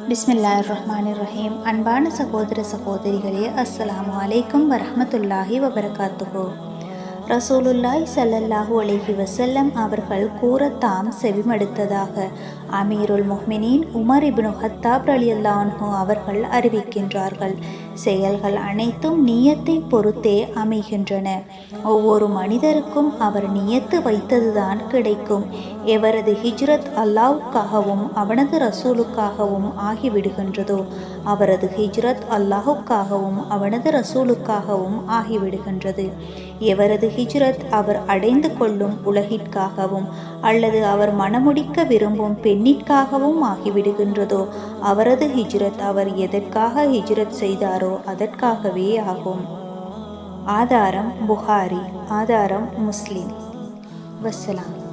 பிஸ்மில்லாஹிர்ரஹ்மானிர்ரஹீம். அன்பான சகோதர சகோதரிகளே, அஸ்ஸலாமு அலைக்கும் வரஹ்மத்துல்லாஹி வபரகாத்துஹு. ரசூலுல்லாஹி ஸல்லல்லாஹு அலைஹி வஸல்லம் அவர்கள் கூறத்தாம் செவிமடுத்ததாக அமீருல் முஃமினீன் உமர் இப்னு ஹத்தாப் ரலியல்லாஹு அன்ஹு அவர்கள் அறிவிக்கின்றார்கள். செயல்கள் அனைத்தும் நியத்தை பொறுத்தே அமைகின்றன. ஒவ்வொரு மனிதருக்கும் அவர் நியத்து வைத்ததுதான் கிடைக்கும். எவரது ஹிஜ்ரத் அல்லாஹ்வுக்காகவும் அவனது ரசூலுக்காகவும் ஆகிவிடுகின்றதோ அவரது ஹிஜ்ரத் அல்லாஹ்வுக்காகவும் அவனது ரசூலுக்காகவும் ஆகிவிடுகின்றது. எவரது ஹிஜ்ரத் அவர் அடைந்து கொள்ளும் உலகிற்காகவும் அல்லது அவர் மணமுடிக்க விரும்பும் பெண்ணிற்காகவும் ஆகிவிடுகின்றதோ அவரது ஹிஜ்ரத் அவர் எதற்காக ஹிஜ்ரத் செய்தாரோ அதற்காகவே ஆகும். ஆதாரம் புகாரி, ஆதாரம் முஸ்லிம். வஸ்ஸலாம்.